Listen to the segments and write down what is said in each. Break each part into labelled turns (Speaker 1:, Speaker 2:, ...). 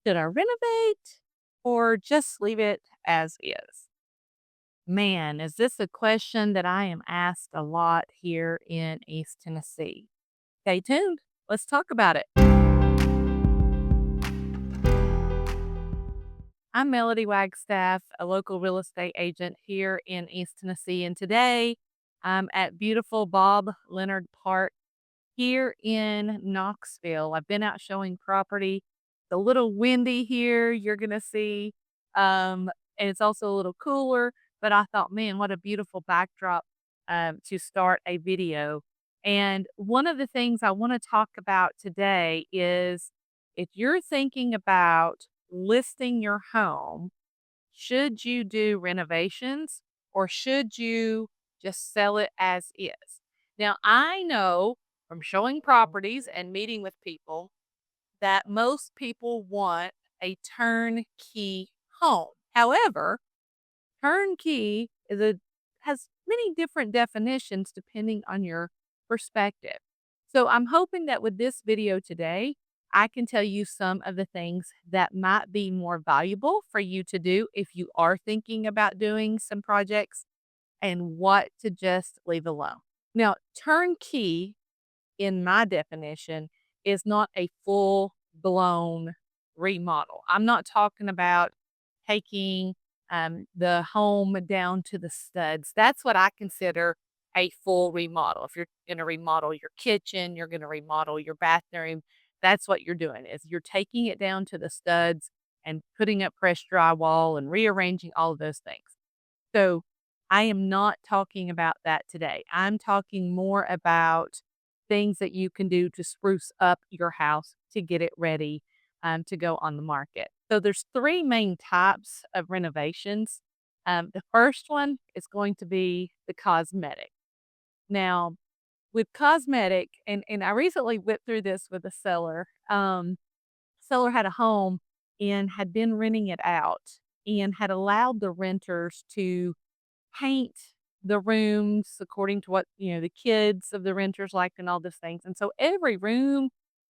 Speaker 1: Should I renovate or just leave it as is? Man, is this a question that I am asked a lot here in East Tennessee? Stay tuned. Let's talk about it. I'm Melody Wagstaff, a local real estate agent here in East Tennessee. And today I'm at beautiful Bob Leonard Park here in Knoxville. I've been out showing property. It's a little windy here, you're going to see. And it's also a little cooler, but I thought, man, what a beautiful backdrop to start a video. And one of the things I want to talk about today is if you're thinking about listing your home, should you do renovations or should you just sell it as is? Now, I know from showing properties and meeting with people that most people want a turnkey home. However, turnkey has many different definitions depending on your perspective. So I'm hoping that with this video today, I can tell you some of the things that might be more valuable for you to do if you are thinking about doing some projects and what to just leave alone. Now, turnkey in my definition is not a full blown remodel. I'm not talking about taking the home down to the studs. That's what I consider a full remodel. If you're going to remodel your kitchen, you're going to remodel your bathroom. That's what you're doing is you're taking it down to the studs and putting up fresh drywall and rearranging all of those things. So I am not talking about that today. I'm talking more about things that you can do to spruce up your house to get it ready to go on the market. So there's three main types of renovations. The first one is going to be the cosmetic. Now, with cosmetic, and I recently went through this with a seller. Seller had a home and had been renting it out and had allowed the renters to paint the rooms according to what, the kids of the renters liked and all these things. And so every room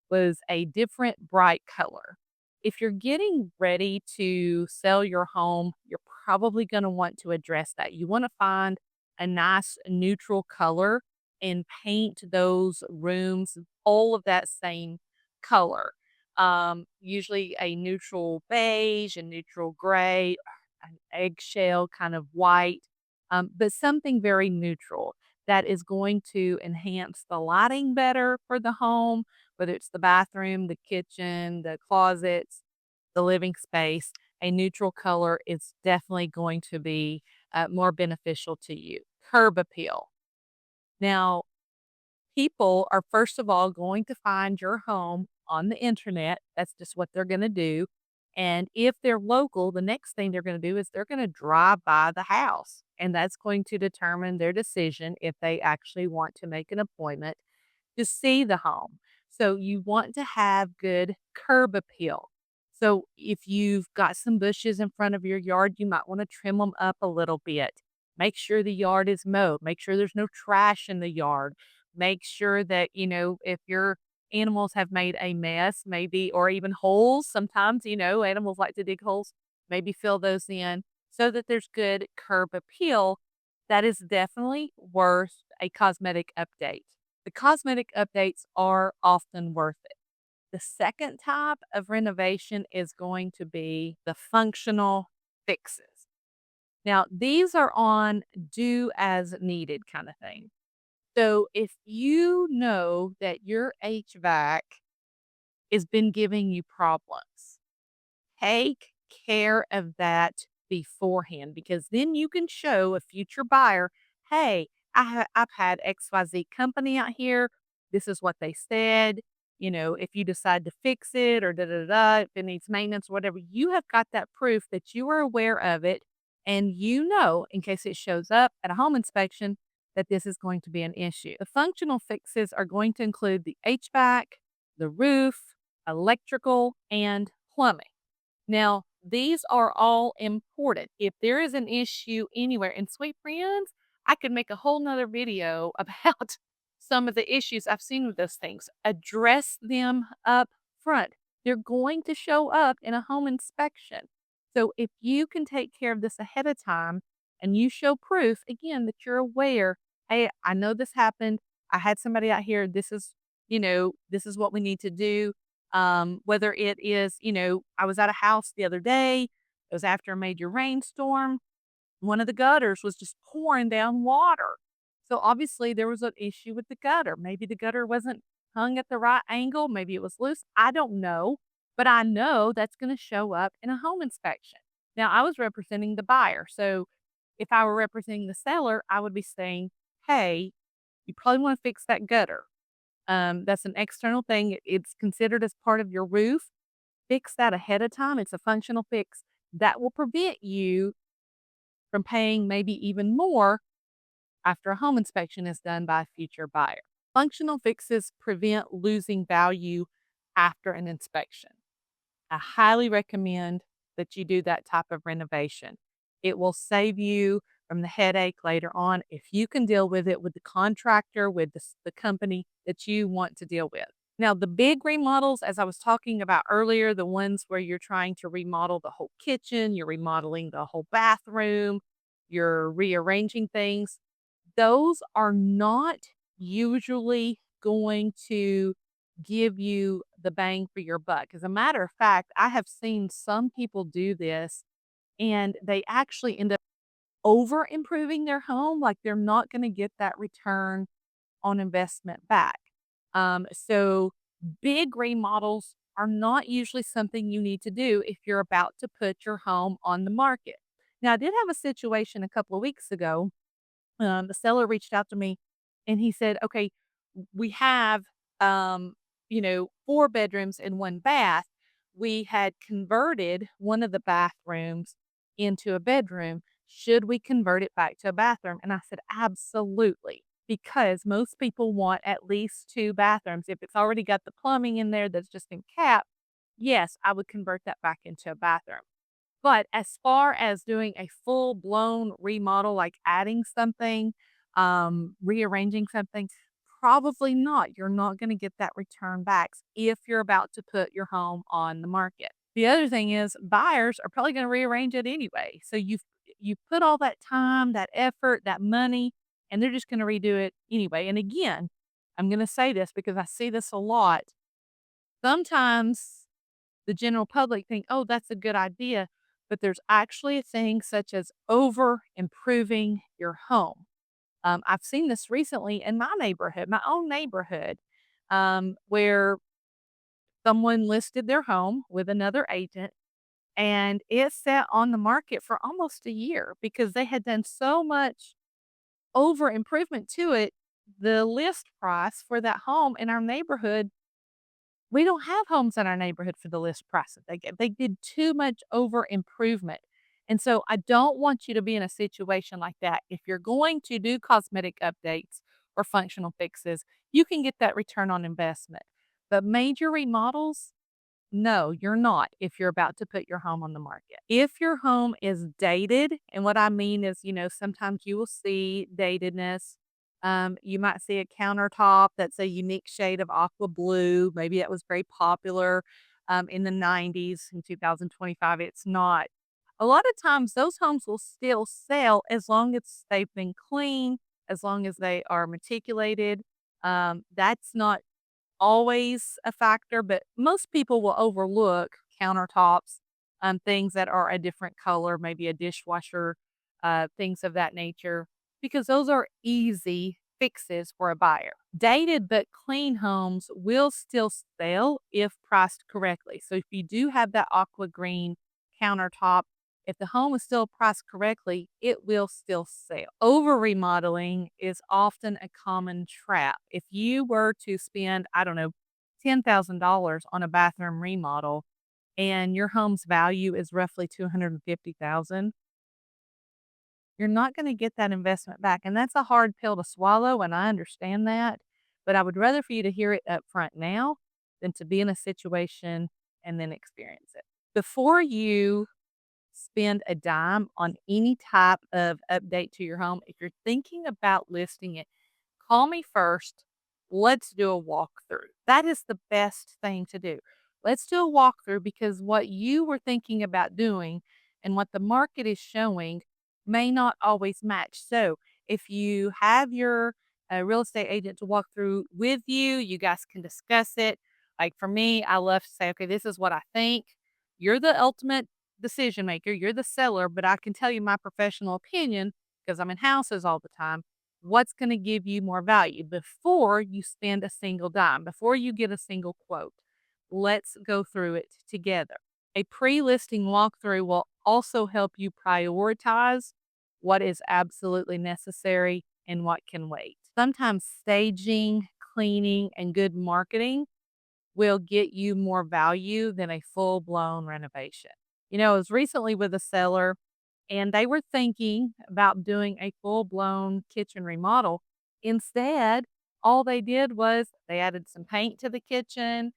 Speaker 1: was a different bright color. If you're getting ready to sell your home, you're probably going to want to address that. You want to find a nice neutral color and paint those rooms all of that same color. Usually a neutral beige, a neutral gray, an eggshell kind of white, but something very neutral that is going to enhance the lighting better for the home, whether it's the bathroom, the kitchen, the closets, the living space. A neutral color is definitely going to be more beneficial to you. Curb appeal. Now, people are first of all going to find your home on the internet. That's just what they're going to do. And if they're local, the next thing they're going to do is they're going to drive by the house. And that's going to determine their decision if they actually want to make an appointment to see the home. So you want to have good curb appeal. So if you've got some bushes in front of your yard, you might want to trim them up a little bit. Make sure the yard is mowed. Make sure there's no trash in the yard. Make sure that, if your animals have made a mess, maybe, or even holes, sometimes, animals like to dig holes, maybe fill those in so that there's good curb appeal. That is definitely worth a cosmetic update. The cosmetic updates are often worth it. The second type of renovation is going to be the functional fixes. Now, these are on do as needed kind of thing. So if you know that your HVAC has been giving you problems, take care of that beforehand because then you can show a future buyer, hey, I've had XYZ company out here. This is what they said. If you decide to fix it or da da da, if it needs maintenance or whatever, you have got that proof that you are aware of it. And in case it shows up at a home inspection, that this is going to be an issue. The functional fixes are going to include the HVAC, the roof, electrical, and plumbing. Now, these are all important. If there is an issue anywhere, and sweet friends, I could make a whole nother video about some of the issues I've seen with those things. Address them up front. They're going to show up in a home inspection. So if you can take care of this ahead of time and you show proof, again, that you're aware, hey, I know this happened. I had somebody out here. This is what we need to do. Whether it is, I was at a house the other day. It was after a major rainstorm. One of the gutters was just pouring down water. So obviously there was an issue with the gutter. Maybe the gutter wasn't hung at the right angle. Maybe it was loose. I don't know. But I know that's going to show up in a home inspection. Now, I was representing the buyer. So if I were representing the seller, I would be saying, hey, you probably want to fix that gutter. That's an external thing. It's considered as part of your roof. Fix that ahead of time. It's a functional fix that will prevent you from paying maybe even more after a home inspection is done by a future buyer. Functional fixes prevent losing value after an inspection. I highly recommend that you do that type of renovation. It will save you from the headache later on if you can deal with it with the contractor, with the company that you want to deal with. Now, the big remodels, as I was talking about earlier, the ones where you're trying to remodel the whole kitchen, you're remodeling the whole bathroom, you're rearranging things, those are not usually going to give you the bang for your buck. As a matter of fact, I have seen some people do this and they actually end up over improving their home. Like they're not going to get that return on investment back. So big remodels are not usually something you need to do if you're about to put your home on the market. Now, I did have a situation a couple of weeks ago. The seller reached out to me and he said, okay, we have, 4 bedrooms and 1 bath. We had converted one of the bathrooms into a bedroom. Should we convert it back to a bathroom? And I said, absolutely. Because most people want at least 2 bathrooms. If it's already got the plumbing in there that's just in cap, yes, I would convert that back into a bathroom. But as far as doing a full-blown remodel, like adding something, rearranging something, probably not. You're not gonna get that return back if you're about to put your home on the market. The other thing is buyers are probably gonna rearrange it anyway. So you put all that time, that effort, that money, and they're just gonna redo it anyway. And again, I'm gonna say this because I see this a lot. Sometimes the general public think, "Oh, that's a good idea," but there's actually a thing such as over improving your home. I've seen this recently in my neighborhood, my own neighborhood, where someone listed their home with another agent and it sat on the market for almost a year because they had done so much over improvement to it. The list price for that home in our neighborhood, we don't have homes in our neighborhood for the list price that they get. They did too much over improvement. And so I don't want you to be in a situation like that. If you're going to do cosmetic updates or functional fixes, you can get that return on investment. But major remodels, no, you're not if you're about to put your home on the market. If your home is dated, and what I mean is, sometimes you will see datedness. You might see a countertop that's a unique shade of aqua blue. Maybe that was very popular in the 90s. In 2025, it's not. A lot of times, those homes will still sell as long as they've been clean, as long as they are meticulated. That's not always a factor, but most people will overlook countertops, things that are a different color, maybe a dishwasher, things of that nature, because those are easy fixes for a buyer. Dated but clean homes will still sell if priced correctly. So if you do have that aqua green countertop, if the home is still priced correctly, it will still sell. Over remodeling is often a common trap. If you were to spend, I don't know, $10,000 on a bathroom remodel and your home's value is roughly 250,000, you're not going to get that investment back. And that's a hard pill to swallow. And I understand that. But I would rather for you to hear it up front now than to be in a situation and then experience it. Before you spend a dime on any type of update to your home, if you're thinking about listing it, call me first. Let's do a walkthrough. That is the best thing to do. Let's do a walkthrough because what you were thinking about doing and what the market is showing may not always match. So, if you have your real estate agent to walk through with you, you guys can discuss it. Like for me, I love to say, okay, this is what I think. You're the ultimate decision maker, you're the seller, but I can tell you my professional opinion because I'm in houses all the time. What's going to give you more value before you spend a single dime, before you get a single quote? Let's go through it together. A pre listing walkthrough will also help you prioritize what is absolutely necessary and what can wait. Sometimes staging, cleaning, and good marketing will get you more value than a full blown renovation. I was recently with a seller and they were thinking about doing a full blown kitchen remodel. Instead, all they did was they added some paint to the kitchen,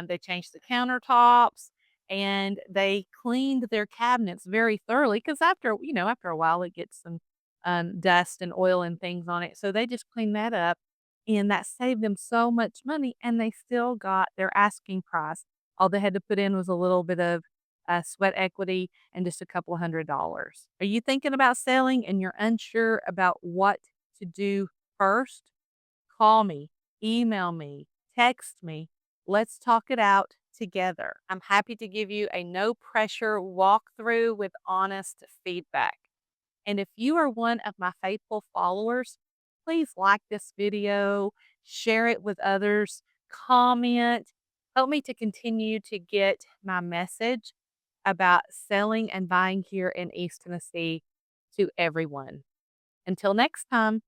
Speaker 1: they changed the countertops, and they cleaned their cabinets very thoroughly because after a while, it gets some dust and oil and things on it. So they just cleaned that up, and that saved them so much money, and they still got their asking price. All they had to put in was a little bit of sweat equity and just a couple of $100s. Are you thinking about selling and you're unsure about what to do first? Call me, email me, text me. Let's talk it out together. I'm happy to give you a no pressure walkthrough with honest feedback. And if you are one of my faithful followers, please like this video, share it with others, comment, help me to continue to get my message about selling and buying here in East Tennessee to everyone. Until next time.